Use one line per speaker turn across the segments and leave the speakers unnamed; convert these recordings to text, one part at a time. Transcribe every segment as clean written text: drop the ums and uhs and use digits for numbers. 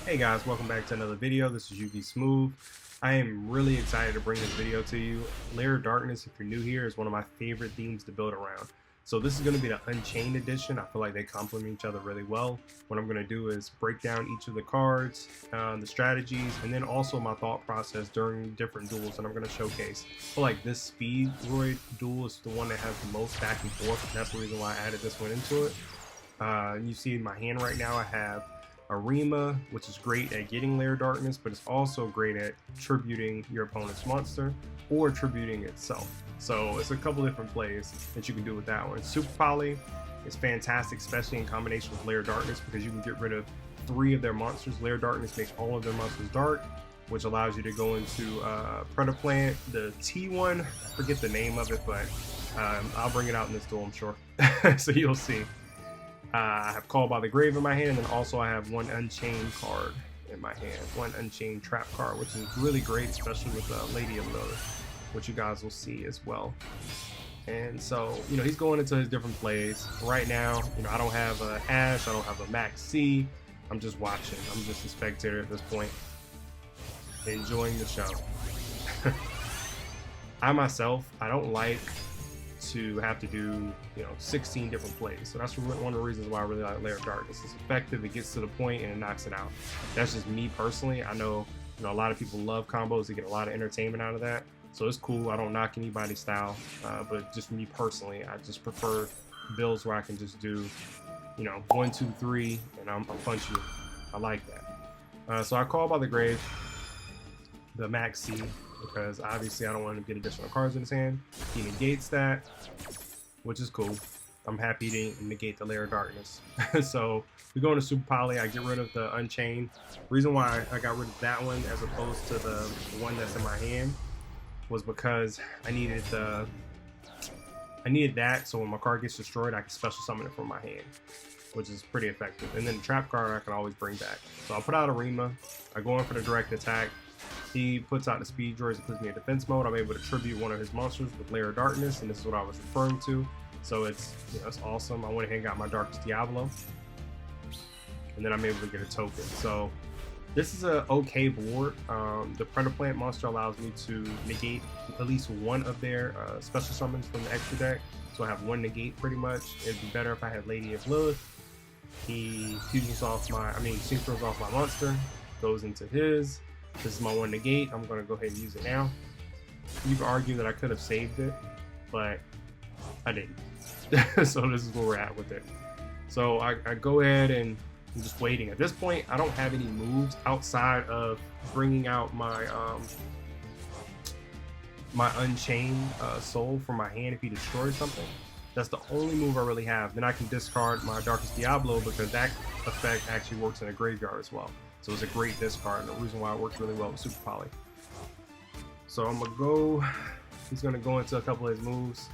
Hey guys, welcome back to another video. This is Yu-Gi Smooth. I am really excited to bring this video to you. Lair of Darkness, if you're new here, is one of my favorite themes to build around. So this is going to be the Unchained edition. I feel like they complement each other really well. What I'm going to do is break down each of the cards, the strategies, and then also my thought process during different duels that I'm going to showcase. I feel like this Speedroid duel is the one that has the most back and forth, and that's the reason why I added this one into it. You see in my hand right now I have Arima, which is great at getting Lair of Darkness, but it's also great at tributing your opponent's monster or tributing itself. So it's a couple different plays that you can do with that one. Super Poly is fantastic, especially in combination with Lair of Darkness, because you can get rid of 3 of their monsters. Lair of Darkness makes all of their monsters dark, which allows you to go into Predaplant. The T one, I forget the name of it, but I'll bring it out in this duel, I'm sure. So you'll see. I have Called by the Grave in my hand, and then also I have one Unchained card in my hand, one Unchained trap card, which is really great, especially with Lady of Lilith, which you guys will see as well. And so, you know, he's going into his different plays. Right now, you know, I don't have a Ash, I don't have a Max C. I'm just watching. I'm just a spectator at this point, enjoying the show. I myself, I don't like to have to do 16 different plays, so that's one of the reasons why I really like Lair of Darkness. It's effective, it gets to the point, and it knocks it out. That's just me personally. I know a lot of people love combos, they get a lot of entertainment out of that, so it's cool. I don't knock anybody's style, but just me personally, I just prefer builds where I can just do 1, 2, 3 and I'm punch you. I like that. So I Call by the Grave, the Max C, because obviously I don't want to get additional cards in his hand. He negates that, which is cool. I'm happy to negate the Lair of Darkness. So we go into Super Poly. I get rid of the Unchained. Reason why I got rid of that one as opposed to the one that's in my hand was because I needed that, so when my card gets destroyed, I can special summon it from my hand, which is pretty effective. And then the trap card I can always bring back. So I'll put out Arima. I go in for the direct attack. He puts out the Speedroid and puts me in defense mode. I'm able to tribute one of his monsters with Lair of Darkness, and this is what I was referring to. So it's it's awesome. I went ahead and got my Darkest Diablo, and then I'm able to get a token. So this is a okay board. The Predaplant monster allows me to negate at least one of their special summons from the extra deck. So I have one negate pretty much. It'd be better if I had Lady of Lilith. He synchros off my monster, goes into his. This is my one negate. I'm going to go ahead and use it now. You can argue that I could have saved it, but I didn't. So this is where we're at with it. So I go ahead and I'm just waiting. At this point, I don't have any moves outside of bringing out my my Unchained soul from my hand if he destroys something. That's the only move I really have. Then I can discard my Darkest Diablo because that effect actually works in a graveyard as well. So it's a great discard, and the reason why it works really well with Super Poly. So he's gonna go into a couple of his moves.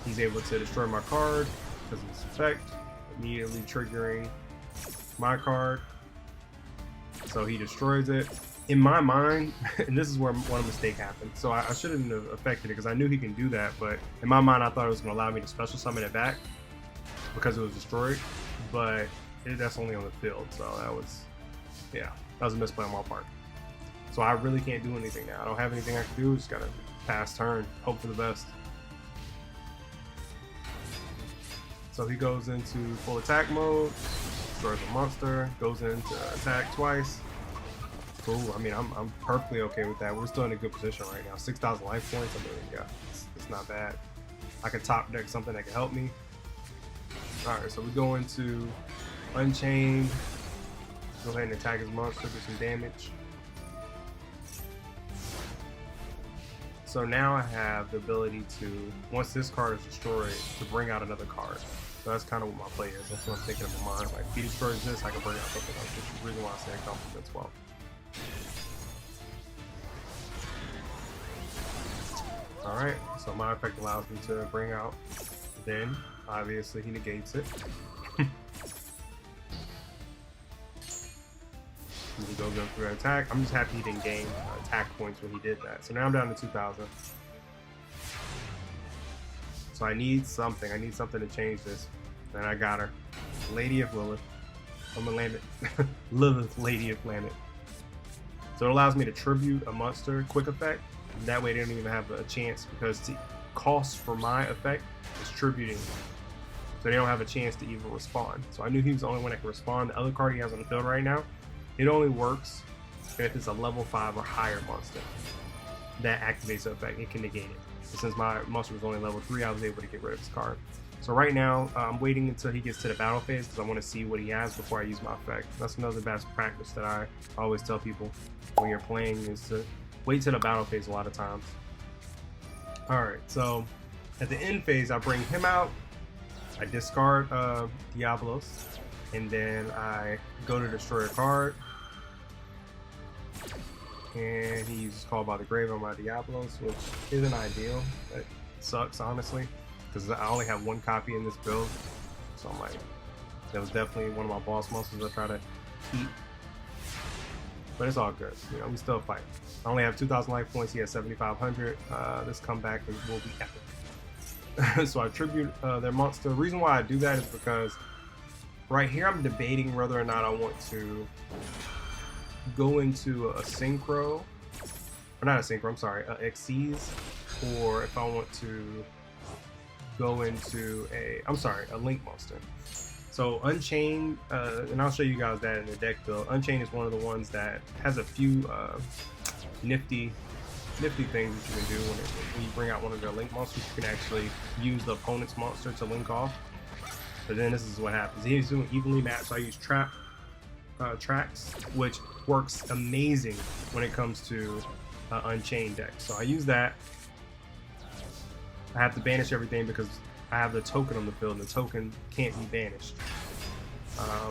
He's able to destroy my card because of this effect, immediately triggering my card. So he destroys it. In my mind, and this is where one mistake happened. So I shouldn't have affected it because I knew he can do that, but in my mind I thought it was gonna allow me to special summon it back because it was destroyed. But that's only on the field, so that was a misplay on my part. So I really can't do anything now. I don't have anything I can do. Just gotta pass turn, hope for the best. So he goes into full attack mode, destroys a monster, goes into attack twice. Cool. I mean, I'm perfectly okay with that. We're still in a good position right now. 6,000 life points. I mean, yeah, it's not bad. I can top deck something that can help me. All right, so we go into Unchained. Go ahead and attack his monster, do some damage. So now I have the ability to, once this card is destroyed, to bring out another card. So that's kind of what my play is. That's what I'm thinking in my mind. Like, if he destroys this, I can bring out something else, which is the reason why I say it complements well. Alright, so my effect allows me to bring out, then obviously he negates it. He goes in for an attack. I'm just happy he didn't gain attack points when he did that. So now I'm down to 2,000. So I need something. I need something to change this. And I got her. Lady of Lilith. I'm gonna land it. Lilith, Lady of Planet. So it allows me to tribute a monster quick effect. That way they don't even have a chance, because the cost for my effect is tributing. So they don't have a chance to even respond. So I knew he was the only one that could respond. The other card he has on the field right now, it only works if it's a level 5 or higher monster that activates the effect. It can negate it. But since my monster was only level 3, I was able to get rid of this card. So right now, I'm waiting until he gets to the battle phase because I want to see what he has before I use my effect. That's another best practice that I always tell people when you're playing, is to wait till the battle phase a lot of times. Alright, so at the end phase, I bring him out, I discard Diablos, and then I go to destroy a card. And he uses Call by the Grave on my Diablos, which isn't ideal. It sucks, honestly, because I only have one copy in this build. So I'm like, that was definitely one of my boss monsters I try to keep. But it's all good. You know, we still fight. I only have 2,000 life points. He has 7,500. This comeback will be epic. So I tribute their monster. The reason why I do that is because right here I'm debating whether or not I want to go into a synchro, or not a synchro, I'm sorry, a Xyz, or if I want to go into a link monster. So Unchained, and I'll show you guys that in the deck build. Unchained is one of the ones that has a few nifty things that you can do when you bring out one of their link monsters. You can actually use the opponent's monster to link off. But then this is what happens. He's doing evenly matched, so I use tracks, which works amazing when it comes to Unchained deck. So I use that. I have to banish everything because I have the token on the field, and the token can't be banished.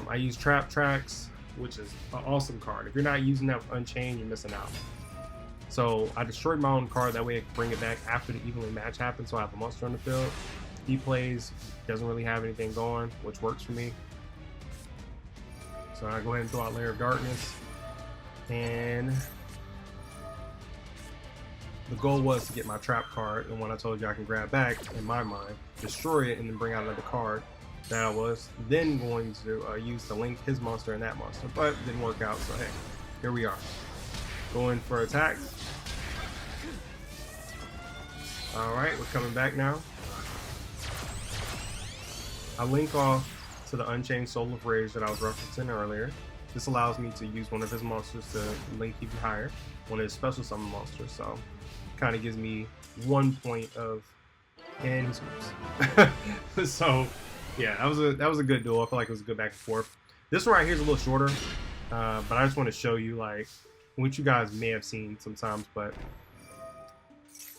I use tracks, which is an awesome card. If you're not using that with Unchained, you're missing out. So I destroyed my own card, that way I can bring it back after the evenly match happens, so I have a monster on the field. He plays, doesn't really have anything going, which works for me. So I go ahead and throw out Lair of Darkness, and the goal was to get my trap card, and one I told you I can grab back, in my mind, destroy it, and then bring out another card. That I was then going to use to link his monster and that monster, but it didn't work out, so hey, here we are. Going for attack. Alright, we're coming back now. I link off to the Unchained Soul of Rage that I was referencing earlier. This allows me to use one of his monsters to link even higher, one of his special summon monsters, so kind of gives me 1 point of, and he scoops. So yeah, that was a good duel. I feel like it was a good back and forth. This one right here is a little shorter, but I just want to show you, like, which you guys may have seen sometimes, but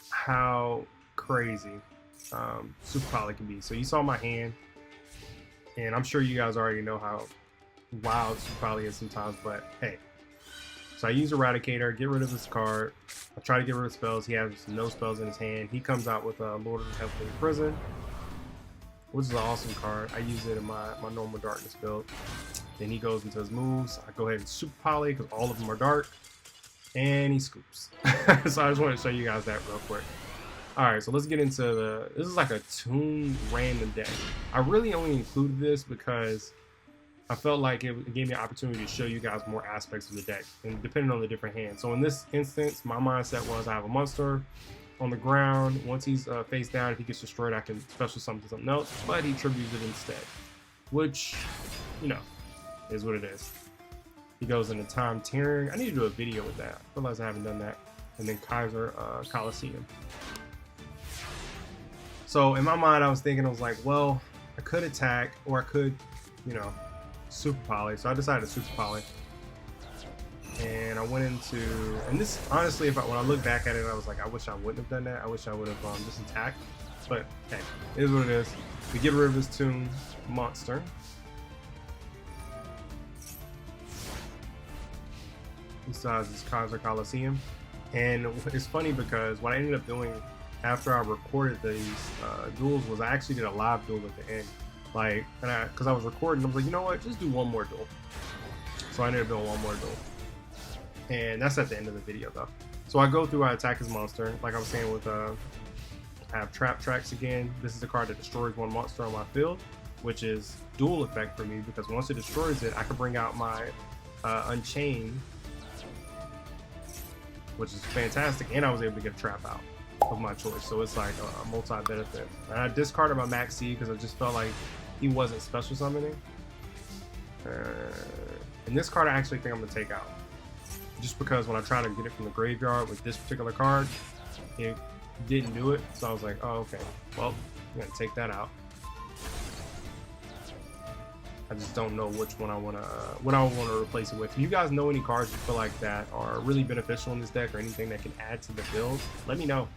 how crazy Super Poly can be. So you saw my hand, and I'm sure you guys already know how wild Super Poly is sometimes, but hey. So I use Eradicator, get rid of this card. I try to get rid of spells. He has no spells in his hand. He comes out with a Lord of the Heavenly Prison, which is an awesome card. I use it in my normal darkness build. Then he goes into his moves. I go ahead and Super Poly because all of them are dark. And he scoops. So I just want to show you guys that real quick. Alright, so let's get into this is like a Toon random deck. I really only included this because I felt like it gave me an opportunity to show you guys more aspects of the deck, and depending on the different hands. So in this instance, my mindset was I have a monster on the ground. Once he's face down, if he gets destroyed, I can special summon something else, but he tributes it instead, which, you know, is what it is. He goes into Time Tearing. I need to do a video with that. I realize I haven't done that. And then Kaiser Coliseum. So in my mind, I was thinking, I was like, well, I could attack, or I could, you know, Super Poly. So I decided to Super Poly. And I went into, and this, honestly, when I look back at it, I was like, I wish I wouldn't have done that. I wish I would have just attacked. But hey, it is what it is. We get rid of this Toon monster. He still has this Kaiser Coliseum. And it's funny because what I ended up doing after I recorded these duels was I actually did a live duel at the end. Like, because I was recording, I was like, you know what, just do one more duel. So I ended up doing one more duel. And that's at the end of the video though. So I go through, I attack his monster. Like I was saying with, I have Trap Tracks again. This is the card that destroys one monster on my field. which is dual effect for me because once it destroys it, I can bring out my Unchained, which is fantastic, and I was able to get a trap out of my choice. So it's like a multi-benefit. And I discarded my Max C because I just felt like he wasn't special summoning. And this card I actually think I'm gonna take out, just because when I tried to get it from the graveyard with this particular card, it didn't do it. So I was like, oh, okay, well, I'm gonna take that out. I just don't know which one I wanna replace it with. If you guys know any cards you feel like that are really beneficial in this deck, or anything that can add to the build, let me know.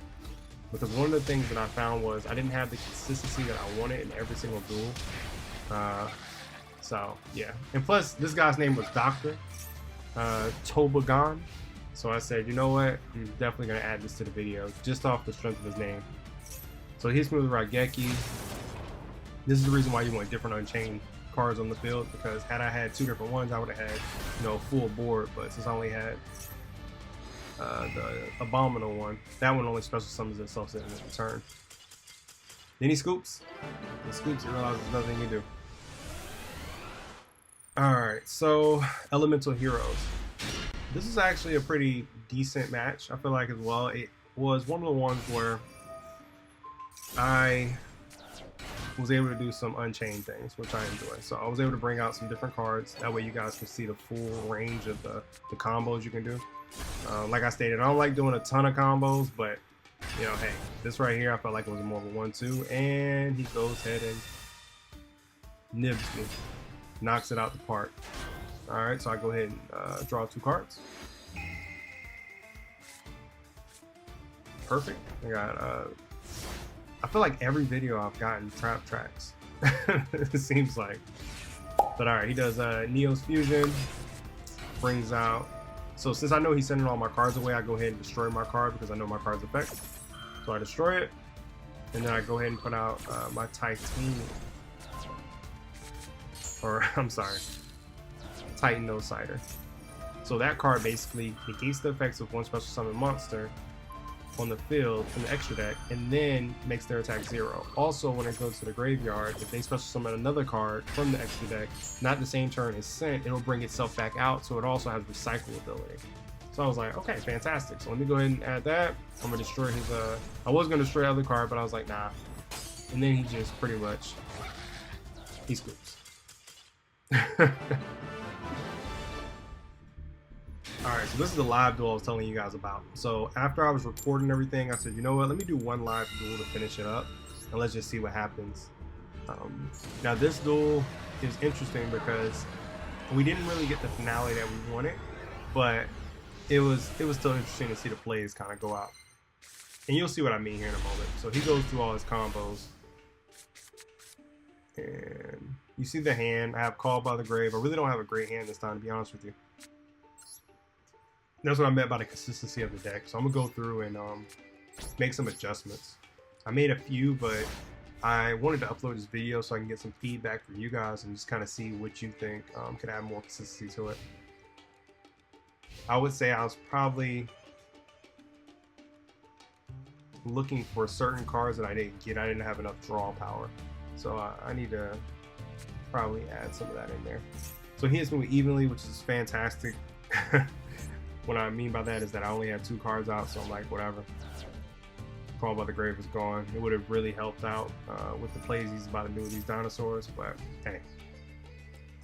Because one of the things that I found was I didn't have the consistency that I wanted in every single duel. So yeah, and plus this guy's name was Dr. Tobagon. So I said, you know what, I'm definitely gonna add this to the video just off the strength of his name. So he hits me with Raigeki. This is the reason why you want different Unchained cards on the field, because had I had two different ones, I would have had, you know, full board. But since I only had the Abominable one, that one only special summons itself in the turn. Then he scoops. He scoops and realizes there's nothing he can do. Alright, so Elemental Heroes. This is actually a pretty decent match, I feel like, as well. It was one of the ones where I was able to do some Unchained things, which I enjoy. So I was able to bring out some different cards. That way you guys can see the full range of the combos you can do. Like I stated, I don't like doing a ton of combos, but, you know, hey, this right here, I felt like it was more of a 1-2, and he goes ahead and nibs me. Knocks it out the park. Alright, so I go ahead and draw 2 cards. Perfect. I got, I feel like every video I've gotten trap tracks. It seems like. But alright, he does Neo's Fusion. Brings out... So since I know he's sending all my cards away, I go ahead and destroy my card because I know my card's effect. So I destroy it. And then I go ahead and put out my Titanium. Or, I'm sorry, Titan No Cider. So that card basically negates the effects of one special summon monster on the field in the extra deck, and then makes their attack 0. Also, when it goes to the graveyard, if they special summon another card from the extra deck, not the same turn as sent, it'll bring itself back out, so it also has recycle ability. So I was like, okay, fantastic. So let me go ahead and add that. I'm gonna destroy his, I was gonna destroy the other card, but I was like, nah. And then he just pretty much, he scoops. Alright, so this is the live duel I was telling you guys about. So after I was recording everything, I said, you know what, let me do one live duel to finish it up, and let's just see what happens. Now this duel is interesting because we didn't really get the finale that we wanted, but it was still interesting to see the plays kind of go out. And you'll see what I mean here in a moment. So he goes through all his combos. And you see the hand. I have Called by the Grave. I really don't have a great hand this time, to be honest with you. That's what I meant by the consistency of the deck. So I'm going to go through and make some adjustments. I made a few, but I wanted to upload this video so I can get some feedback from you guys and just kind of see what you think could add more consistency to it. I would say I was probably looking for certain cards that I didn't get. I didn't have enough draw power. So I need to probably add some of that in there. So he hits me with Evenly, which is fantastic. What I mean by that is that I only had 2 cards out, so I'm like, whatever. Called by the Grave is gone. It would have really helped out with the plays he's about to do with these dinosaurs, but hey.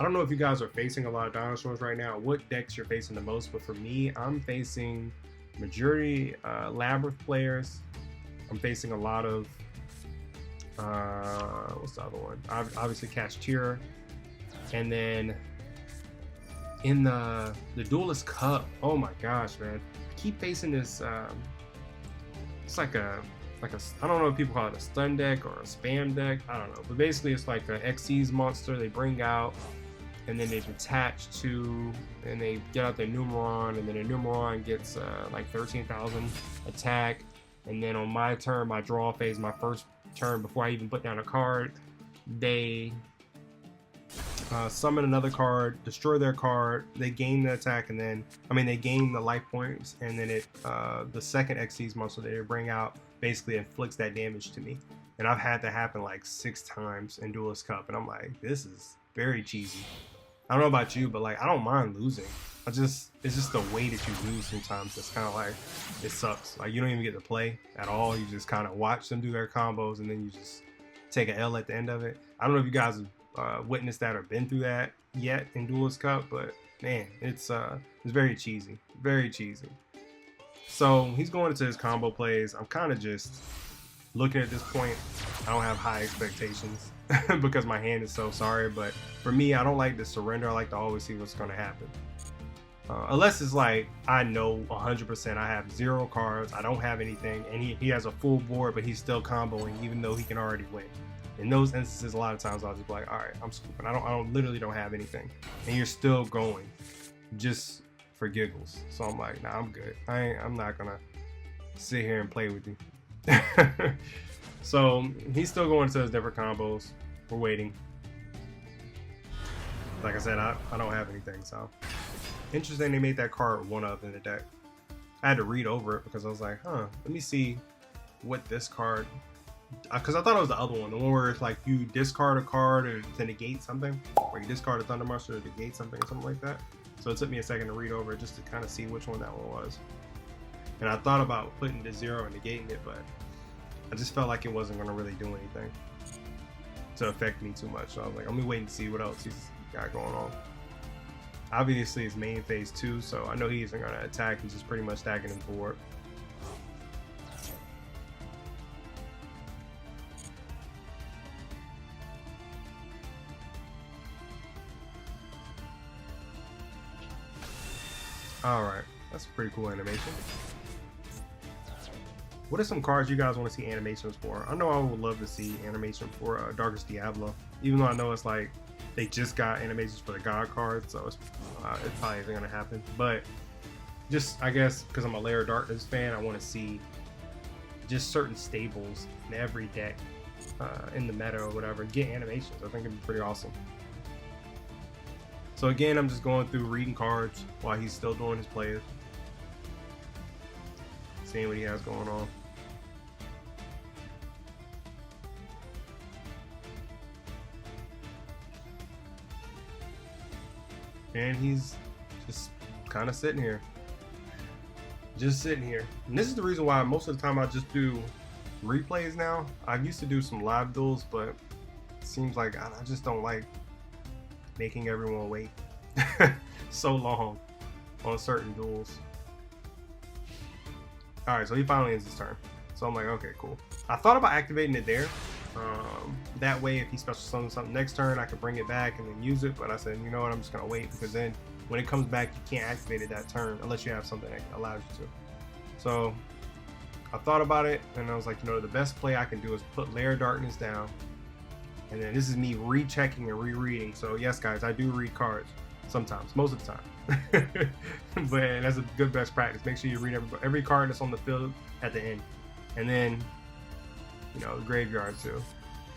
I don't know if you guys are facing a lot of dinosaurs right now, what decks you're facing the most, but for me, I'm facing majority Labyrinth players. I'm facing a lot of what's the other one? Obviously Cashtira, and then in the Duelist Cup, oh my gosh, man, I keep facing this. It's like a I don't know if people call it a stun deck or a spam deck. I don't know, but basically it's like an Xyz monster they bring out, and then they detach to, and they get out their Numeron, and then the Numeron gets like 13,000 attack, and then on my turn, my draw phase, my first turn before I even put down a card, they summon another card, destroy their card, they gain the attack, and then they gain the life points, and then it the second Xyz monster that they bring out basically inflicts that damage to me. And I've had that happen like 6 times in Duelist Cup, and I'm like, this is very cheesy. I don't know about you, but like I don't mind losing. It's just the way that you lose sometimes that's kind of like, it sucks. Like you don't even get to play at all. You just kind of watch them do their combos, and then you just take an L at the end of it. I don't know if you guys have witnessed that or been through that yet in Duelist Cup, but man, it's very cheesy, very cheesy. So he's going into his combo plays. I'm kind of just looking at this point. I don't have high expectations because my hand is so sorry, but for me, I don't like to surrender. I like to always see what's going to happen. Unless it's like, I know 100% I have 0 cards, I don't have anything, and he has a full board, but he's still comboing even though he can already win. In those instances, a lot of times I'll just be like, all right, I'm scooping. I literally don't have anything. And you're still going just for giggles. So I'm like, nah, I'm good. I'm not gonna sit here and play with you. So he's still going to his different combos. We're waiting. Like I said, I don't have anything, so. Interesting they made that card 1-of in the deck. I had to read over it because I was like, let me see what this card, because I thought it was the other one, the one where it's like you discard a card or to negate something, or you discard a Thunder Monster to negate something or something like that. So it took me a second to read over it just to kind of see which one that one was. And I thought about putting the 0 and negating it, but I just felt like it wasn't going to really do anything to affect me too much. So I was like, I'm gonna wait and see what else he's got going on. Obviously, it's main phase 2, so I know he isn't going to attack. He's just pretty much stacking his board. Alright, that's a pretty cool animation. What are some cards you guys want to see animations for? I know I would love to see animation for Darkest Diablo, even though I know it's like they just got animations for the God cards, so it probably isn't going to happen. But just, I guess, because I'm a Lair of Darkness fan, I want to see just certain stables in every deck in the meta or whatever get animations. I think it'd be pretty awesome. So again, I'm just going through reading cards while he's still doing his plays, seeing what he has going on. And he's just kind of sitting here. Just sitting here. And this is the reason why most of the time I just do replays now. I used to do some live duels, but it seems like I just don't like making everyone wait so long on certain duels. Alright, so he finally ends his turn. So I'm like, okay, cool. I thought about activating it there. That way, if he special summons something next turn, I could bring it back and then use it. But I said, you know what, I'm just going to wait, because then when it comes back, you can't activate it that turn unless you have something that allows you to. So I thought about it, and I was like, you know, the best play I can do is put Lair of Darkness down. And then this is me rechecking and rereading. So yes, guys, I do read cards sometimes, most of the time. But that's a good best practice. Make sure you read every card that's on the field at the end. And then, you know, the graveyard too,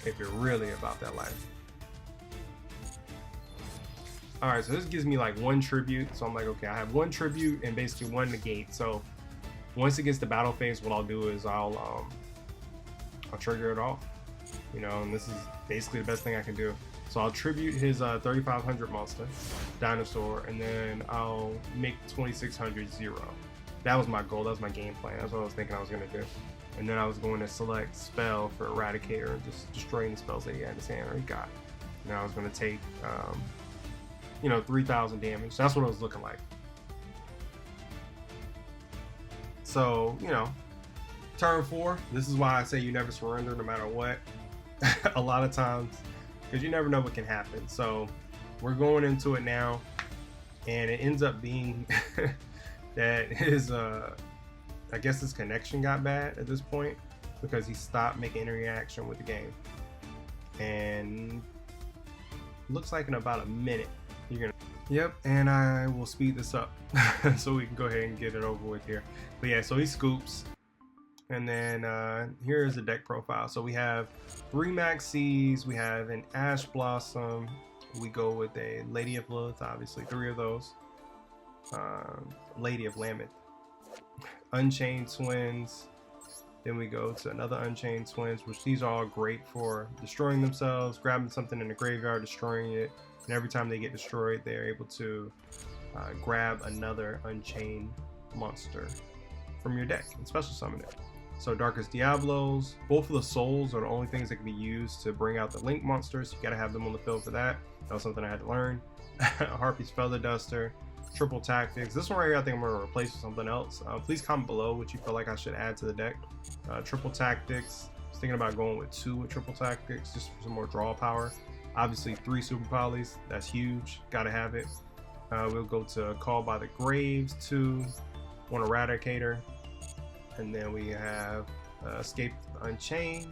if you're really about that life. Alright, so this gives me like 1 tribute. So I'm like, okay, I have 1 tribute and basically 1 negate. So once it gets to battle phase, what I'll do is I'll trigger it off. You know, and this is basically the best thing I can do. So I'll tribute his 3500 monster, Dinosaur, and then I'll make 2600 0. That was my goal. That was my game plan. That's what I was thinking I was going to do. And then I was going to select spell for Eradicator and just destroying the spells that he had in his hand or he got. And I was going to take, you know, 3000 damage. That's what it was looking like. So, you know, turn 4. This is why I say you never surrender no matter what. A lot of times, because you never know what can happen. So we're going into it now, and it ends up being that his I guess his connection got bad at this point because he stopped making any reaction with the game. And looks like in about a minute you're gonna, yep, and I will speed this up so we can go ahead and get it over with here. But yeah, so he scoops. And then here's the deck profile. So we have 3 Maxis, we have an Ash Blossom, we go with a Lady of Lilith, obviously 3 of those, Lady of Lambeth, Unchained Twins, Then we go to another Unchained Twins, which these are all great for destroying themselves, grabbing something in the graveyard, destroying it, and every time they get destroyed, they're able to grab another Unchained monster from your deck and special summon it. So Darkest Diablos, both of the souls are the only things that can be used to bring out the Link monsters. You gotta have them on the field for that. That was something I had to learn. Harpy's Feather Duster, Triple Tactics. This one right here I think I'm gonna replace with something else. Please comment below what you feel like I should add to the deck. Triple Tactics, I was thinking about going with 2 with Triple Tactics just for some more draw power. Obviously 3 Super Polys, that's huge, gotta have it. We'll go to Call by the Graves, 2, 1 Eradicator, and then we have Escape Unchained,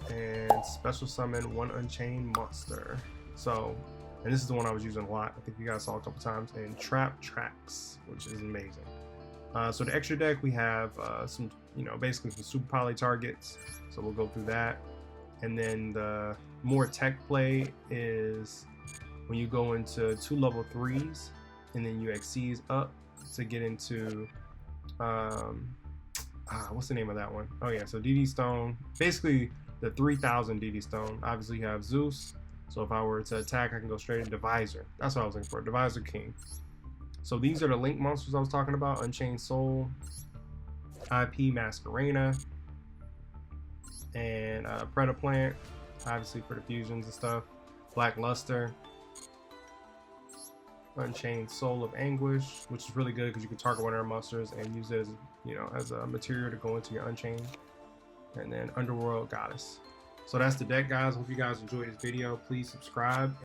and special summon 1 Unchained monster. So, and this is the one I was using a lot. I think you guys saw a couple times. And Trap Tracks, which is amazing. So the extra deck, we have some, basically some Super Poly targets. So we'll go through that. And then the more tech play is when you go into 2 level 3s, and then you exceed up to get into what's the name of that one? Oh yeah, so DD Stone, basically the 3000 DD Stone. Obviously you have Zeus, so if I were to attack I can go straight into Divisor. That's what I was looking for, Divisor King. So these are the Link monsters I was talking about: Unchained Soul, IP Masquerena, and Predaplant, obviously for the fusions and stuff. Black Luster, Unchained Soul of Anguish, which is really good because you can target one of our monsters and use it as, as a material to go into your Unchained. And then Underworld Goddess. So that's the deck, guys. Hope you guys enjoyed this video. Please subscribe.